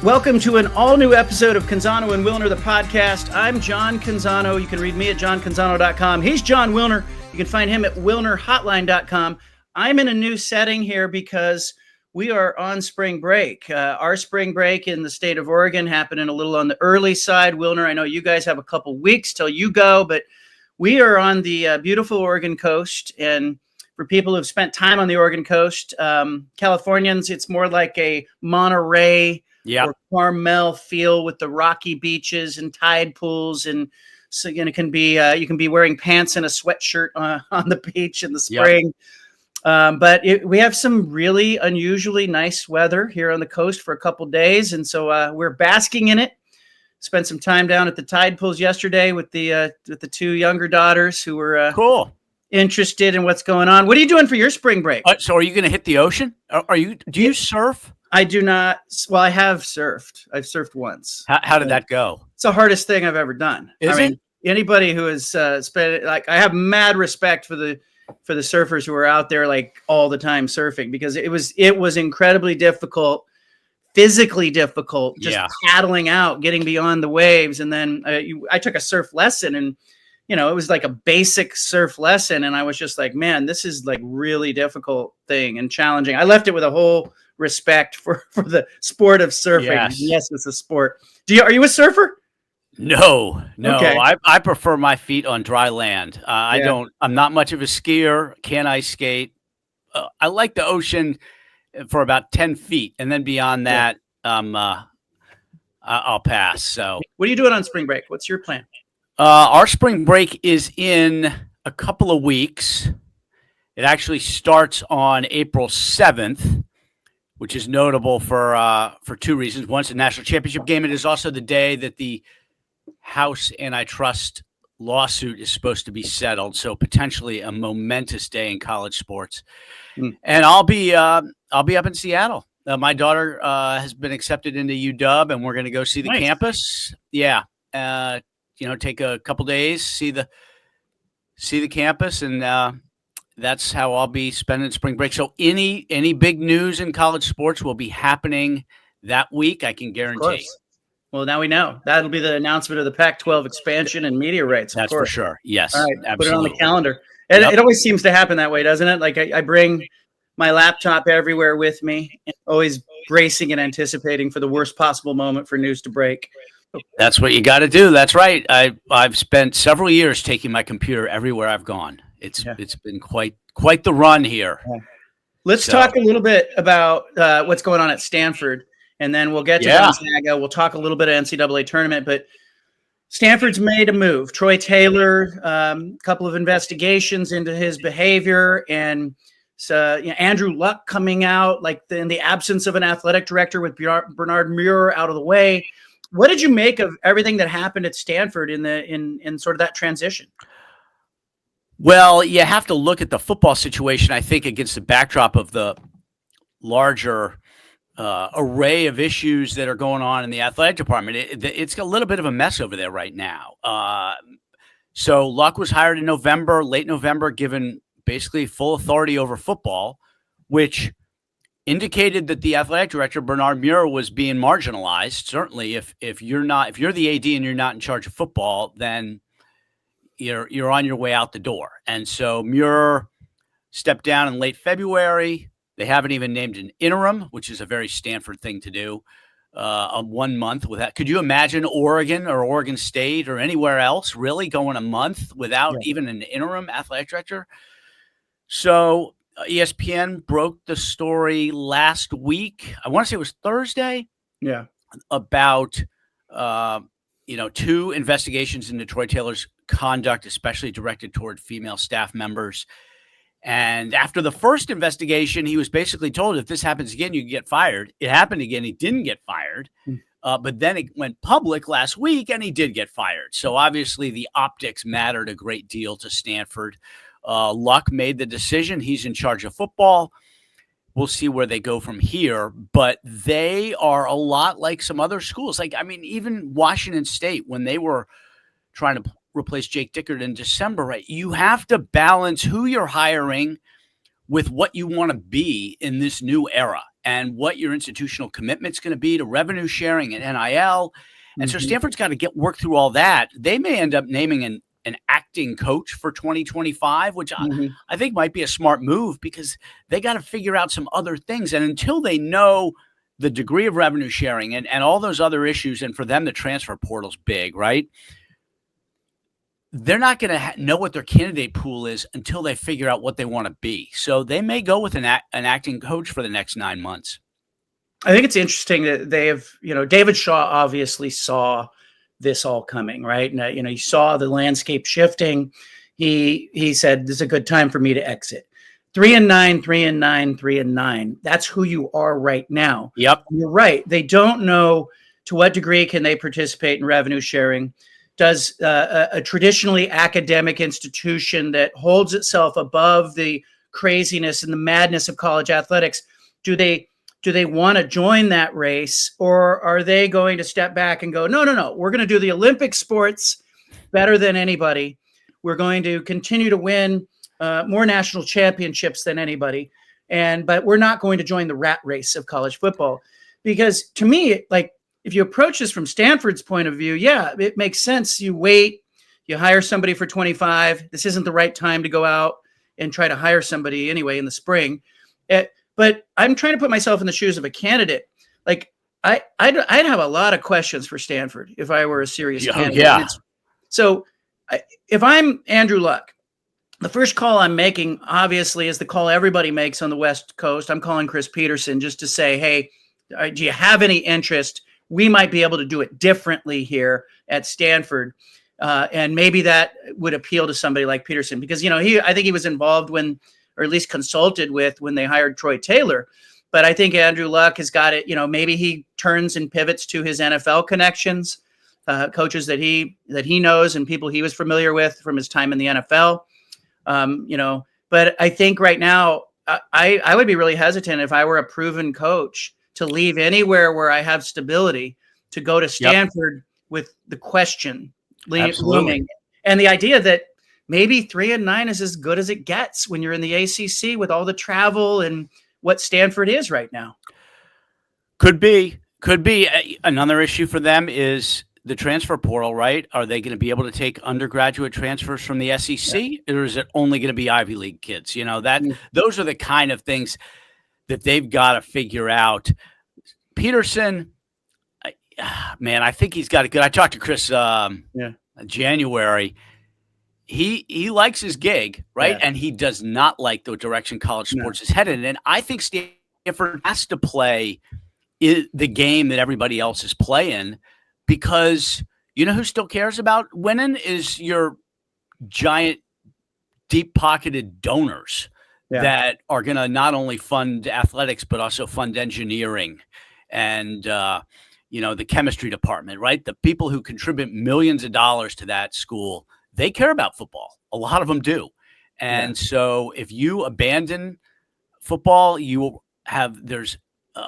Welcome to an all-new episode of Canzano and Wilner, the podcast. I'm John Canzano. You can read me at johncanzano.com. He's Jon Wilner. You can find him at wilnerhotline.com. I'm in a new setting here because we are on spring break. Our spring break in the state of Oregon happening a little on the early side. Wilner, I know you guys have a couple weeks till you go, but we are on the beautiful Oregon coast. And for people who've spent time on the Oregon coast, Californians, it's more like a Monterey or Carmel feel with the rocky beaches and tide pools, and so it can be you can be wearing pants and a sweatshirt on the beach in the spring. But we have some really unusually nice weather here on the coast for a couple days, and so we're basking in it. Spent some time down at the tide pools yesterday with the two younger daughters who were interested in what's going on. What are you doing for your spring break? So are you going to hit the ocean? Do you surf? I do not. Well, I have surfed. I've surfed once. How did that go? It's the hardest thing I've ever done. Is it? Anybody who has spent, like, I have mad respect for the surfers who are out there like all the time surfing, because it was incredibly difficult, physically difficult, just paddling out, getting beyond the waves. And then I took a surf lesson, and it was like a basic surf lesson, and I was just like, man, this is like really difficult thing and challenging. I left it with a whole respect for the sport of surfing. Yes, it's a sport. Are you a surfer? No. Okay. I prefer my feet on dry land. I'm not much of a skier. Can't ice skate. I like the ocean for about 10 feet. And then beyond that, I'll pass. So what are you doing on spring break? What's your plan? Our spring break is in a couple of weeks. It actually starts on April 7th, which is notable for two reasons. One, it's a national championship game. It is also the day that the House antitrust lawsuit is supposed to be settled. So potentially a momentous day in college sports. And I'll be up in Seattle. My daughter has been accepted into UW, and we're going to go see the campus. Yeah. Take a couple days, see the campus, and that's how I'll be spending spring break. So any big news in college sports will be happening that week, I can guarantee. Well, now we know. That'll be the announcement of the Pac-12 expansion and media rights. That's for sure. Yes. All right, absolutely. put it on the calendar. And it always seems to happen that way, doesn't it? Like I bring my laptop everywhere with me, always bracing and anticipating for the worst possible moment for news to break. That's what you got to do. That's right. I've spent several years taking my computer everywhere I've gone. It's been quite the run here. Yeah. Let's talk a little bit about what's going on at Stanford, and then we'll get to Gonzaga. We'll talk a little bit of NCAA tournament, but Stanford's made a move. Troy Taylor, a couple of investigations into his behavior, and so Andrew Luck coming out in the absence of an athletic director with Bernard Muir out of the way. What did you make of everything that happened at Stanford in sort of that transition? Well, you have to look at the football situation, I think, against the backdrop of the larger array of issues that are going on in the athletic department. It's a little bit of a mess over there right now. So Luck was hired in late November, given basically full authority over football, which indicated that the athletic director, Bernard Muir, was being marginalized. Certainly, if you're the AD and you're not in charge of football, then you're on your way out the door. And so Muir stepped down in late February. They haven't even named an interim, which is a very Stanford thing to do. 1 month with that. Could you imagine Oregon or Oregon State or anywhere else really going a month without even an interim athletic director? So ESPN broke the story last week. I want to say it was Thursday. Yeah. About, 2 investigations into Troy Taylor's conduct, especially directed toward female staff members. And after the first investigation, he was basically told, if this happens again, you can get fired. It happened again. He didn't get fired. But then it went public last week and he did get fired. So obviously the optics mattered a great deal to Stanford. Luck made the decision. He's in charge of football. We'll see where they go from here. But they are a lot like some other schools. Even Washington State, when they were trying to replace Jake Dickert in December, right? You have to balance who you're hiring with what you want to be in this new era. and what your institutional commitment's going to be to revenue sharing and NIL. And so Stanford's got to work through all that. They may end up naming an acting coach for 2025, which I think might be a smart move because they got to figure out some other things. And until they know the degree of revenue sharing and all those other issues, and for them, the transfer portal's big, right? They're not going to know what their candidate pool is until they figure out what they want to be. So they may go with an acting coach for the next 9 months. I think it's interesting that they have, David Shaw obviously saw this all coming, right? And, he saw the landscape shifting. He said, this is a good time for me to exit. 3-9, 3-9, 3-9. That's who you are right now. Yep. You're right. They don't know to what degree can they participate in revenue sharing. Does a traditionally academic institution that holds itself above the craziness and the madness of college athletics, do they want to join that race, or are they going to step back and go, no, we're going to do the Olympic sports better than anybody. We're going to continue to win more national championships than anybody. But we're not going to join the rat race of college football. Because to me, if you approach this from Stanford's point of view, yeah, it makes sense. You wait, you hire somebody for 25. This isn't the right time to go out and try to hire somebody anyway in the spring. But I'm trying to put myself in the shoes of a candidate. I'd have a lot of questions for Stanford if I were a serious candidate. Yeah. So if I'm Andrew Luck, the first call I'm making, obviously, is the call everybody makes on the West Coast. I'm calling Chris Peterson just to say, hey, do you have any interest? We might be able to do it differently here at Stanford. And maybe that would appeal to somebody like Peterson because, I think he was involved or at least consulted with when they hired Troy Taylor. But I think Andrew Luck has got it. Maybe he turns and pivots to his NFL connections, coaches that he knows and people he was familiar with from his time in the NFL. But I think right now I would be really hesitant if I were a proven coach to leave anywhere where I have stability to go to Stanford with the question looming. And the idea that maybe 3-9 is as good as it gets when you're in the ACC with all the travel and what Stanford is right now. Could be. Another issue for them is the transfer portal, right? Are they going to be able to take undergraduate transfers from the SEC, or is it only going to be Ivy League kids? Those are the kind of things that they've got to figure out. Peterson, man, I think he's got it good. I talked to Chris January. He likes his gig, right? Yeah. And he does not like the direction college sports is headed. And I think Stanford has to play the game that everybody else is playing because who still cares about winning is your giant, deep-pocketed donors that are going to not only fund athletics but also fund engineering and the chemistry department, right? The people who contribute millions of dollars to that school, they care about football. A lot of them do. And so if you abandon football, there's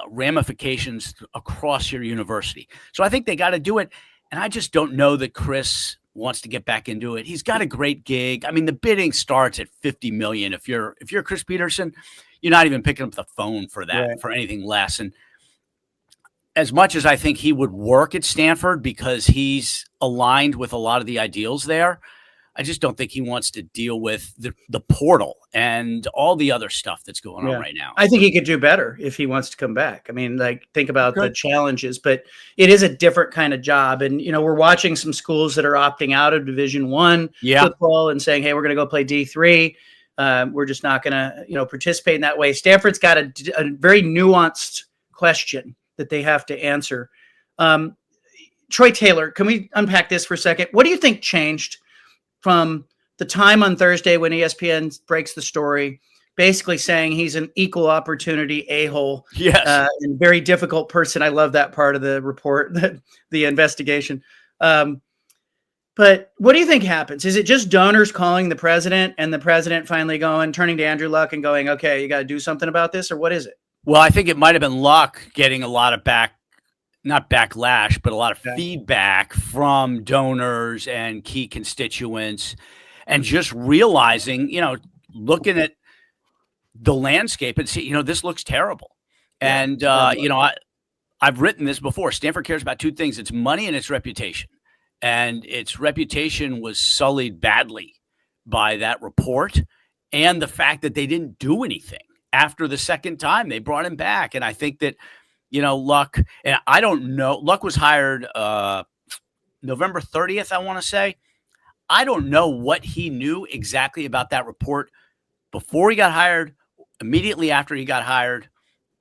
ramifications across your university. So I think they got to do it. And I just don't know that Chris wants to get back into it. He's got a great gig. I mean, the bidding starts at $50 million. If you're Chris Peterson, you're not even picking up the phone for that, for anything less. And as much as I think he would work at Stanford because he's aligned with a lot of the ideals there, I just don't think he wants to deal with the portal and all the other stuff that's going on right now. I think he could do better if he wants to come back. I mean, think about the challenges, but it is a different kind of job. And, we're watching some schools that are opting out of Division I football and saying, hey, we're going to go play D3. We're just not going to, participate in that way. Stanford's got a very nuanced question that they have to answer. Troy Taylor, can we unpack this for a second? What do you think changed from the time on Thursday when ESPN breaks the story, basically saying he's an equal opportunity a-hole, and very difficult person? I love that part of the report, the investigation. But what do you think happens? Is it just donors calling the president and the president finally turning to Andrew Luck and going, okay, you got to do something about this, or what is it? Well, I think it might have been Luck getting a lot of not backlash, but a lot of feedback from donors and key constituents, and just realizing, looking at the landscape and see, this looks terrible. And, I've written this before. Stanford cares about two things. It's money and its reputation. And its reputation was sullied badly by that report and the fact that they didn't do anything after the second time they brought him back. And I think that, Luck, and I don't know, Luck was hired November 30th, I want to say. I don't know what he knew exactly about that report before he got hired, immediately after he got hired,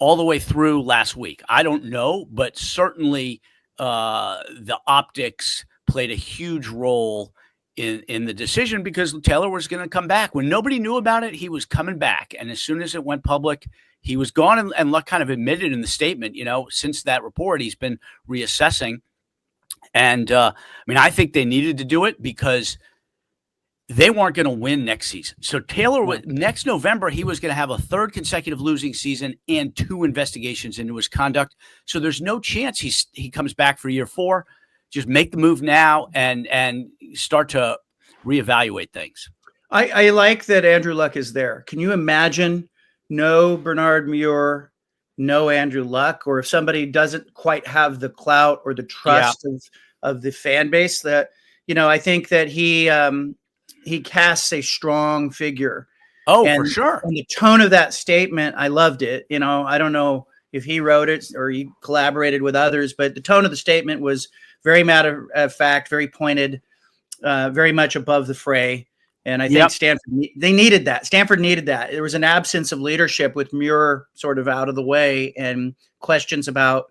all the way through last week. I don't know, but certainly the optics played a huge role in the decision because Taylor was going to come back. When nobody knew about it, he was coming back. And as soon as it went public, he was gone. And Luck kind of admitted in the statement, since that report, he's been reassessing. And I think they needed to do it because they weren't going to win next season. So Taylor, next November, he was going to have a third consecutive losing season and 2 investigations into his conduct. So there's no chance he comes back for year 4. Just make the move now and start to reevaluate things. I like that Andrew Luck is there. Can you imagine no Bernard Muir, no Andrew Luck, or if somebody doesn't quite have the clout or the trust of the fan base, that, I think that he casts a strong figure. Oh, for sure. And the tone of that statement, I loved it. I don't know if he wrote it or he collaborated with others, but the tone of the statement was very matter of fact, very pointed, very much above the fray. And I think they needed that. Stanford needed that. There was an absence of leadership with Muir sort of out of the way and questions about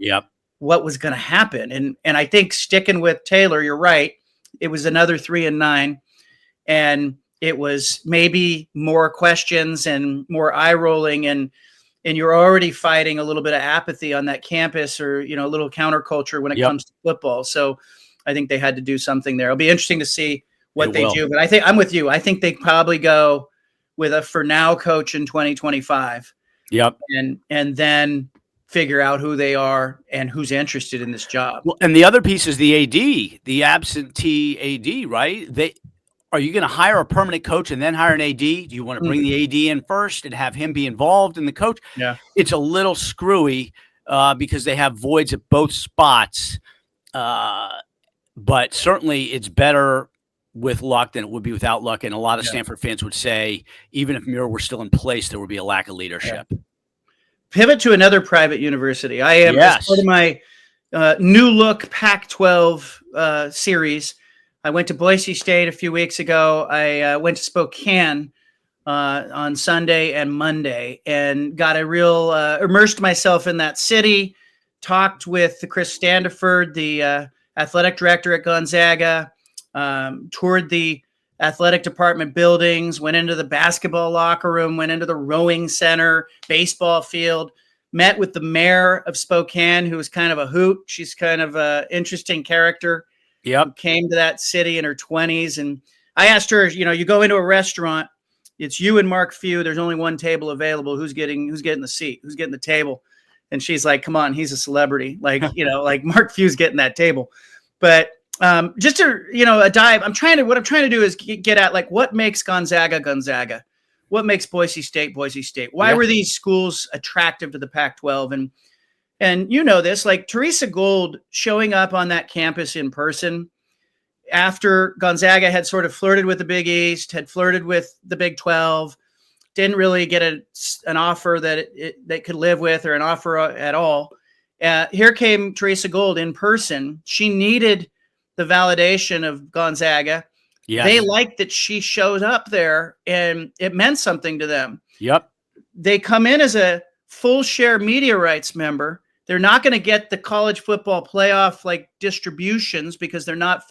what was going to happen. And I think sticking with Taylor, you're right. It was another 3-9. And it was maybe more questions and more eye rolling, and you're already fighting a little bit of apathy on that campus, or a little counterculture when it comes to football. So I think they had to do something there. It'll be interesting to see what they do. But I think I'm with you. I think they probably go with a for now coach in 2025. Yep. And then figure out who they are and who's interested in this job. Well, and the other piece is the AD, the absentee AD, right? Are you going to hire a permanent coach and then hire an AD? Do you want to bring the AD in first and have him be involved in the coach? Yeah. It's a little screwy because they have voids at both spots. But certainly it's better with Luck than it would be without Luck. And a lot of Stanford fans would say, even if Muir were still in place, there would be a lack of leadership. Yeah. Pivot to another private university. I am, as part of my new look Pac-12 series, I went to Boise State a few weeks ago. I went to Spokane on Sunday and Monday and got a real immersed myself in that city, talked with Chris Standiford, the athletic director at Gonzaga, toured the athletic department buildings, went into the basketball locker room, went into the rowing center, baseball field, met with the mayor of Spokane, who was kind of a hoot. She's kind of an interesting character. Yep. Came to that city in her 20s. And I asked her, you go into a restaurant, it's you and Mark Few. There's only one table available. Who's getting the seat? Who's getting the table? And she's like, come on, he's a celebrity. Like, like Mark Few's getting that table. But just to, a dive, what I'm trying to do is get at, like, what makes Gonzaga? What makes Boise State? Why were these schools attractive to the Pac-12? And this, like Teresa Gould showing up on that campus in person after Gonzaga had sort of flirted with the Big East, had flirted with the Big 12, didn't really get an offer that they could live with, or an offer at all. Here came Teresa Gould in person. She needed the validation of Gonzaga. Yes. They liked that she showed up there, and it meant something to them. Yep. They come in as a full share media rights member. They're not going to get the college football playoff like distributions because they're not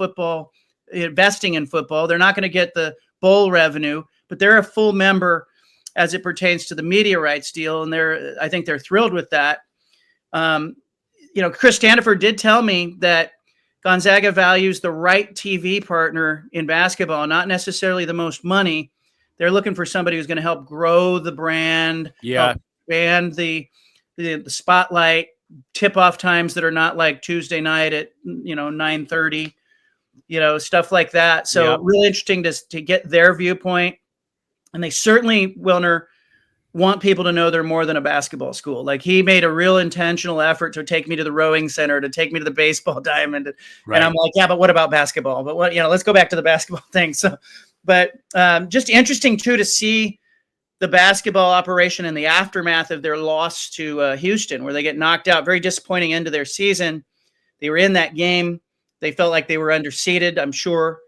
investing in football. They're not going to get the bowl revenue, but they're a full member as it pertains to the media rights deal. And I think they're thrilled with that. Chris Standiford did tell me that Gonzaga values the right TV partner in basketball, not necessarily the most money. They're looking for somebody who's going to help grow the brand, help expand the spotlight, tip-off times that are not like Tuesday night at 9:30, stuff like that. So really interesting to get their viewpoint. And they certainly, Wilner, want people to know they're more than a basketball school. Like, he made a real intentional effort to take me to the rowing center, to take me to the baseball diamond. Right. And I'm like, yeah, but what about basketball? But what, let's go back to the basketball thing. So, but just interesting too, to see the basketball operation in the aftermath of their loss to Houston, where they get knocked out. Very disappointing end of their season. They were in that game. They felt like they were underseeded, I'm sure.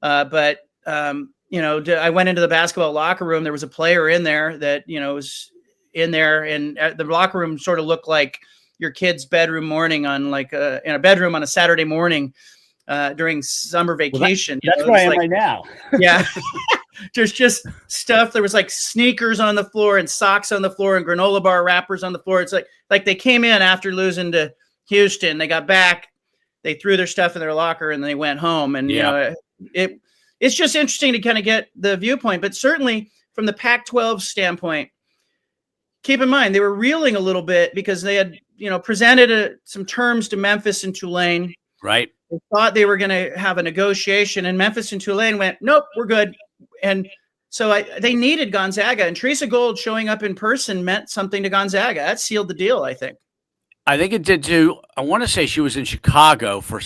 But I went into the basketball locker room. There was a player in there that, was in there, and the locker room sort of looked like your kid's bedroom morning on in a bedroom on a Saturday morning during summer vacation. Well, that's where I am right now. Yeah. There's just stuff. There was like sneakers on the floor and socks on the floor and granola bar wrappers on the floor. It's like they came in after losing to Houston. They got back, they threw their stuff in their locker, and they went home. And it's just interesting to kind of get the viewpoint. But certainly from the Pac-12 standpoint, keep in mind they were reeling a little bit because they had presented some terms to Memphis and Tulane. Right. They thought they were going to have a negotiation, and Memphis and Tulane went, nope, we're good. And so they needed Gonzaga, and Teresa Gold showing up in person meant something to Gonzaga. That sealed the deal, I think. I think it did too. I want to say she was in Chicago for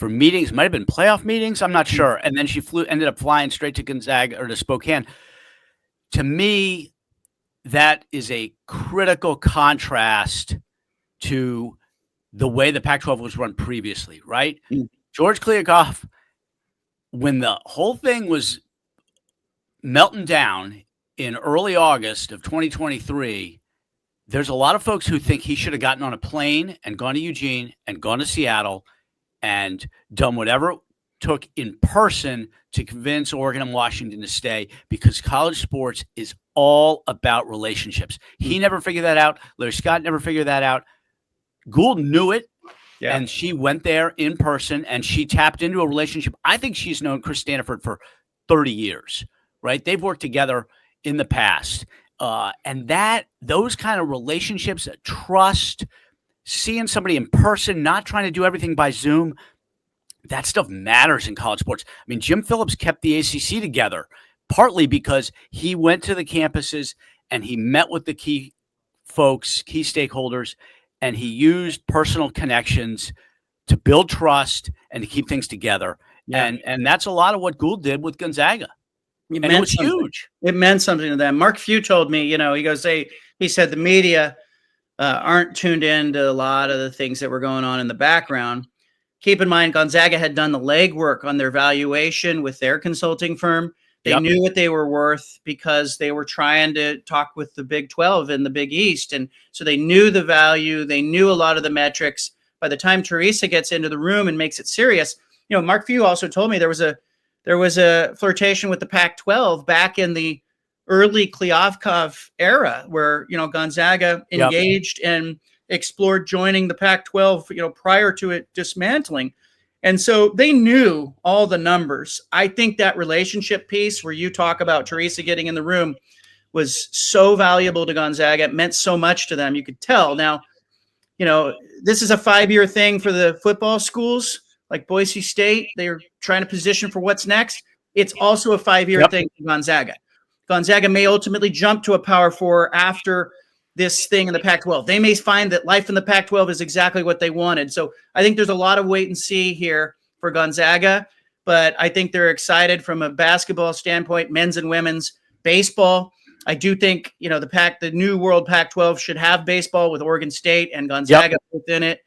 meetings. Might have been playoff meetings. I'm not sure. And then she ended up flying straight to Gonzaga or to Spokane. To me, that is a critical contrast to the way the Pac-12 was run previously, right? George Kliavkoff, when the whole thing was melting down in early August of 2023, there's a lot of folks who think he should have gotten on a plane and gone to Eugene and gone to Seattle and done whatever it took in person to convince Oregon and Washington to stay, because college sports is all about relationships. He never figured that out. Larry Scott never figured that out. Gould knew it. Yeah. And she went there in person and she tapped into a relationship. I think she's known Chris Stanford for 30 years, right? They've worked together in the past. And those kind of relationships, trust, seeing somebody in person, not trying to do everything by Zoom, that stuff matters in college sports. I mean, Jim Phillips kept the ACC together, partly because he went to the campuses and he met with the key folks, key stakeholders, and he used personal connections to build trust and to keep things together. Yeah. And that's a lot of what Gould did with Gonzaga. And it was huge. It meant something to them. Mark Few told me, he goes, he said the media aren't tuned in to a lot of the things that were going on in the background. Keep in mind, Gonzaga had done the legwork on their valuation with their consulting firm. They knew what they were worth because they were trying to talk with the Big 12 and the Big East. And so they knew the value. They knew a lot of the metrics. By the time Teresa gets into the room and makes it serious, Mark Few also told me there was a flirtation with the Pac-12 back in the early Kliavkoff era where, Gonzaga engaged and explored joining the Pac-12, prior to it dismantling. And so they knew all the numbers. I think that relationship piece where you talk about Teresa getting in the room was so valuable to Gonzaga. It meant so much to them. You could tell. Now, this is a 5-year thing for the football schools like Boise State. They're trying to position for what's next. It's also a 5-year thing for Gonzaga. Gonzaga may ultimately jump to a Power 4 after this thing in the Pac-12. They may find that life in the Pac-12 is exactly what they wanted. So I think there's a lot of wait and see here for Gonzaga, but I think they're excited from a basketball standpoint, men's and women's. Baseball, I do think, the new World Pac-12 should have baseball with Oregon State and Gonzaga within it.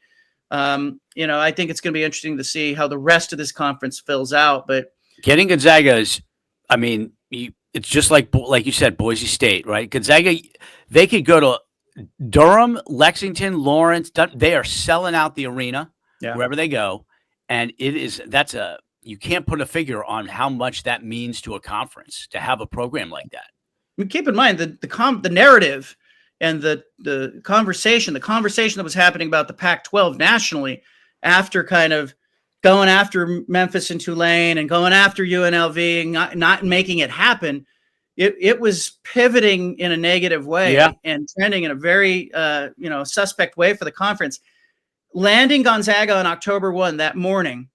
I think it's going to be interesting to see how the rest of this conference fills out. But getting Gonzaga is, it's just like you said, Boise State, right? Gonzaga, they could go to Durham, Lexington, Lawrence. They are selling out the arena wherever they go, and you can't put a figure on how much that means to a conference to have a program like that. Keep in mind the narrative and the conversation that was happening about the Pac-12 nationally after kind of going after Memphis and Tulane and going after UNLV and not making it happen. It was pivoting in a negative way and trending in a very, suspect way for the conference. Landing Gonzaga on October 1 that morning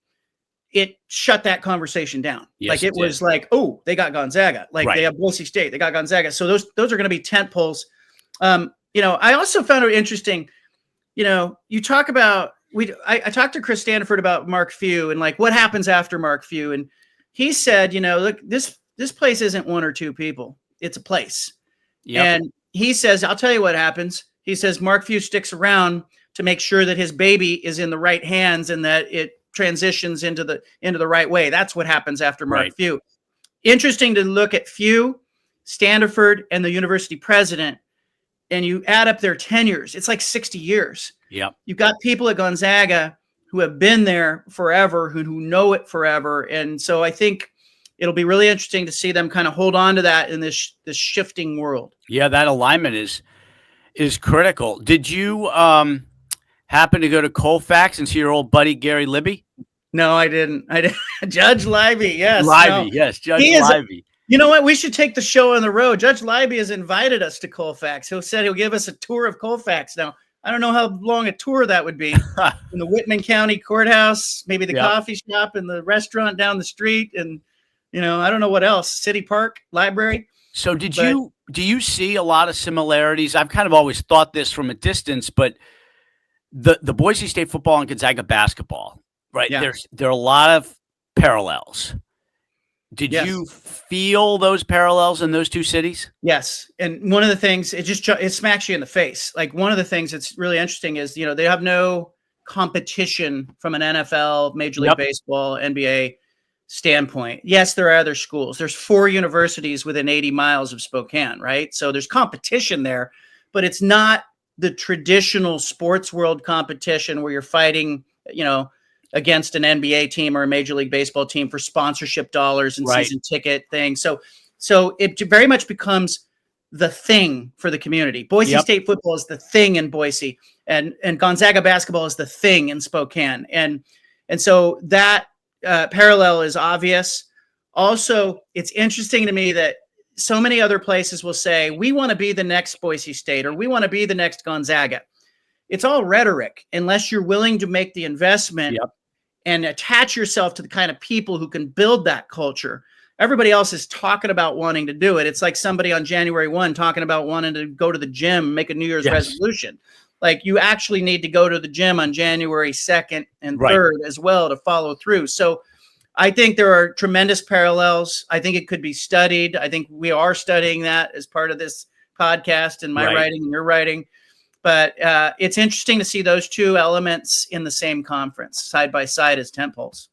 it shut that conversation down. Yes, like it was like, oh, they got Gonzaga. Like Right. they have Boise State, they got Gonzaga. So those are going to be tent poles. I also found it interesting. You talk about I talked to Chris Stanford about Mark Few and like what happens after Mark Few, and he said, look, this place isn't one or two people; it's a place. Yep. And he says, I'll tell you what happens. He says Mark Few sticks around to make sure that his baby is in the right hands and that it transitions into the right way. That's what happens after Mark Few. Interesting to look at Few, Stanford, and the university president, and you add up their tenures. It's like 60 years. Yep. You've got people at Gonzaga who have been there forever, who know it forever. And so I think it'll be really interesting to see them kind of hold on to that in this shifting world. Yeah, that alignment is critical. Did you happen to go to Colfax and see your old buddy Gary Libby? No, I didn't. Judge Libby, yes. Yes, Judge Libby. You know what? We should take the show on the road. Judge Libby has invited us to Colfax. He said he'll give us a tour of Colfax. Now, I don't know how long a tour that would be. In the Whitman County Courthouse, maybe the coffee shop and the restaurant down the street, and I don't know what else. City Park, library. So do you see a lot of similarities? I've kind of always thought this from a distance, but the Boise State football and Gonzaga basketball, right? Yeah. There are a lot of parallels. Did you feel those parallels in those two cities? Yes. And one of the things, it smacks you in the face. Like one of the things that's really interesting is, they have no competition from an NFL, Major League Baseball, NBA standpoint. Yes, there are other schools. There's 4 universities within 80 miles of Spokane, right? So there's competition there, but it's not the traditional sports world competition where you're fighting, against an NBA team or a Major League Baseball team for sponsorship dollars and season ticket things. So it very much becomes the thing for the community. Boise State football is the thing in Boise, and Gonzaga basketball is the thing in Spokane. And so that parallel is obvious. Also, it's interesting to me that so many other places will say, we want to be the next Boise State, or we want to be the next Gonzaga. It's all rhetoric unless you're willing to make the investment and attach yourself to the kind of people who can build that culture. Everybody else is talking about wanting to do it. It's like somebody on January 1 talking about wanting to go to the gym, make a New Year's resolution. Like you actually need to go to the gym on January 2nd and 3rd as well to follow through. So I think there are tremendous parallels. I think it could be studied. I think we are studying that as part of this podcast and my writing and your writing. But it's interesting to see those two elements in the same conference side by side as tentpoles.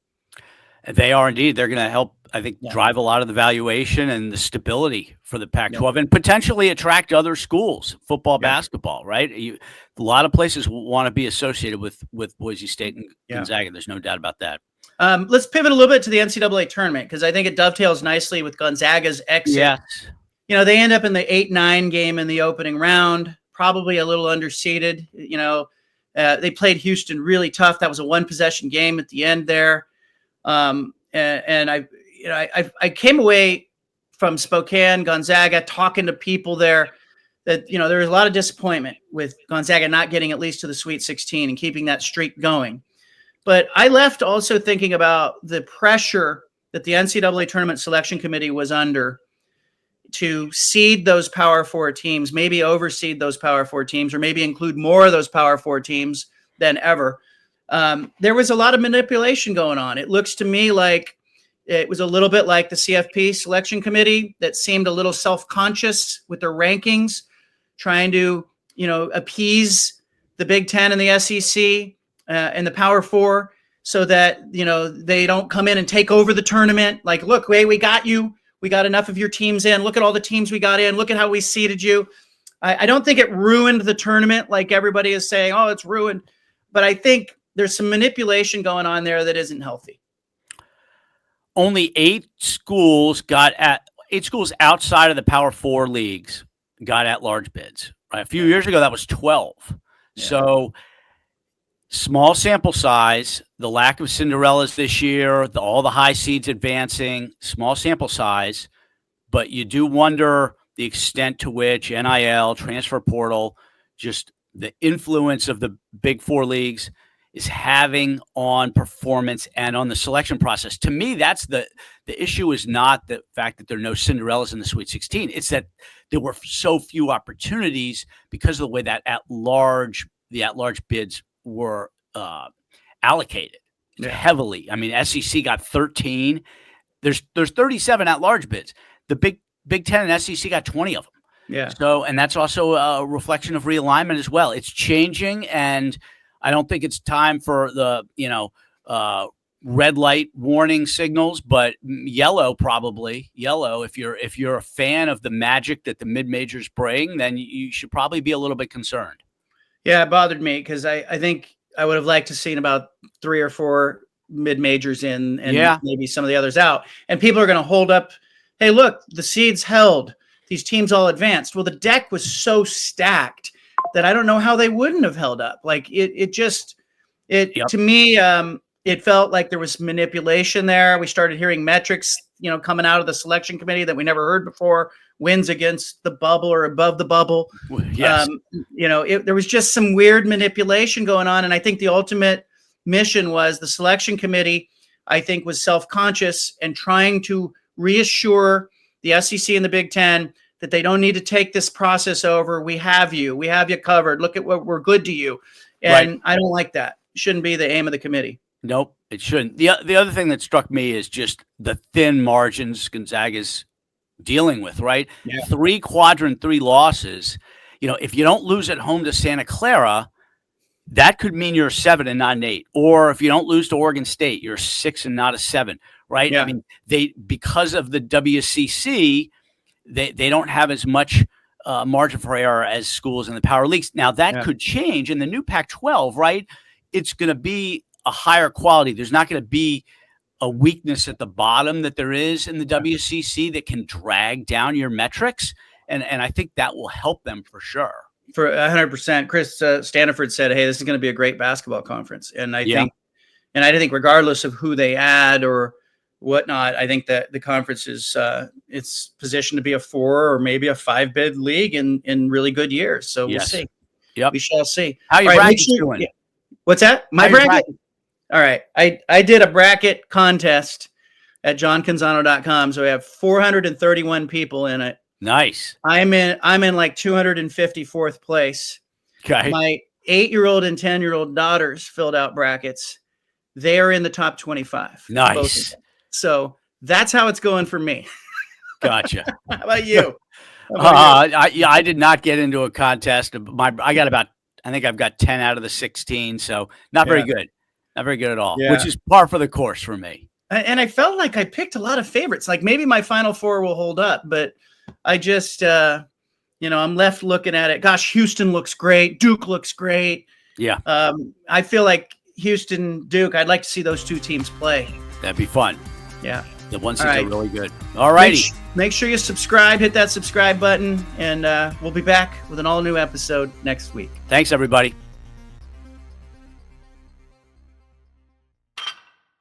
They are indeed. They're going to help, I think, drive a lot of the valuation and the stability for the Pac-12 and potentially attract other schools, football, basketball, right? A lot of places want to be associated with Boise State and Gonzaga. There's no doubt about that. Let's pivot a little bit to the NCAA tournament because I think it dovetails nicely with Gonzaga's exit. Yes. They end up in the 8-9 game in the opening round. Probably a little underseeded. They played Houston really tough. That was a 1-possession game at the end there. And I came away from Spokane, Gonzaga, talking to people there that, there was a lot of disappointment with Gonzaga not getting at least to the Sweet 16 and keeping that streak going. But I left also thinking about the pressure that the NCAA Tournament Selection Committee was under to seed those Power 4 teams, maybe overseed those Power 4 teams, or maybe include more of those Power 4 teams than ever. There was a lot of manipulation going on. It looks to me like it was a little bit like the CFP Selection Committee that seemed a little self-conscious with their rankings, trying to, appease the Big Ten and the SEC and the Power 4 so that, they don't come in and take over the tournament. Like, look, we got you. We got enough of your teams in. Look at all the teams we got in. Look at how we seeded you. I don't think it ruined the tournament like everybody is saying, oh, it's ruined. But I think there's some manipulation going on there that isn't healthy. Only 8 schools outside of the Power 4 leagues got at-large bids. Right? A few years ago, that was 12. Yeah. So small sample size, the lack of Cinderellas this year, all the high seeds advancing, small sample size, but you do wonder the extent to which NIL, transfer portal, just the influence of the Big 4 leagues is having on performance and on the selection process. To me, that's the issue is not the fact that there are no Cinderellas in the Sweet 16. It's that there were so few opportunities because of the way that the at-large bids were allocated heavily. I mean, SEC got 13. There's 37 at-large bids. The Big Ten and SEC got 20 of them. Yeah. So, and that's also a reflection of realignment as well. It's changing, and I don't think it's time for the, red light warning signals, but yellow probably. Yellow, if you're a fan of the magic that the mid-majors bring, then you should probably be a little bit concerned. Yeah, it bothered me because I think I would have liked to seen about 3 or 4 mid-majors in and maybe some of the others out. And people are going to hold up, hey, look, the seeds held. These teams all advanced. Well, the deck was so stacked that I don't know how they wouldn't have held up. Like to me, it felt like there was manipulation there. We started hearing metrics, coming out of the selection committee that we never heard before. Wins against the bubble or above the bubble. Yes. There was just some weird manipulation going on. And I think the ultimate mission was the selection committee, I think, was self-conscious and trying to reassure the SEC and the Big Ten that they don't need to take this process over. We have you covered. Look at what we're good to you. And I don't like that. It shouldn't be the aim of the committee. Nope, it shouldn't. The other thing that struck me is just the thin margins Gonzaga's dealing with, right? Yeah. 3 quadrant 3 losses. If you don't lose at home to Santa Clara, that could mean you're 7 and not an 8. Or if you don't lose to Oregon State, you're 6 and not a 7, right? Yeah. I mean, because of the WCC, they don't have as much margin for error as schools in the power leagues. Now that could change in the new Pac-12, right? It's going to be a higher quality. There's not going to be a weakness at the bottom that there is in the WCC that can drag down your metrics. And I think that will help them for sure. For 100%. Chris Stanford said, hey, this is going to be a great basketball conference. And I think regardless of who they add or whatnot, I think that the conference is it's positioned to be a 4 or maybe a 5 bid league in really good years. So we'll see. Yep. We shall see. How are your brackets doing? Yeah. What's that? My bracket? All right. I did a bracket contest at JohnCanzano.com. So we have 431 people in it. Nice. I'm in like 254th place. Okay. My 8-year-old and 10-year-old daughters filled out brackets. They are in the top 25. Nice. So that's how it's going for me. Gotcha. How about you? I did not get into a contest. I think I've got 10 out of the 16. So not very good. Not very good at all, which is par for the course for me. And I felt like I picked a lot of favorites. Like maybe my Final Four will hold up, but I just, I'm left looking at it. Gosh, Houston looks great. Duke looks great. Yeah. I feel like Houston, Duke, I'd like to see those 2 teams play. That'd be fun. Yeah. The ones that are really good. All righty. Make sure you subscribe, hit that subscribe button, and we'll be back with an all-new episode next week. Thanks, everybody.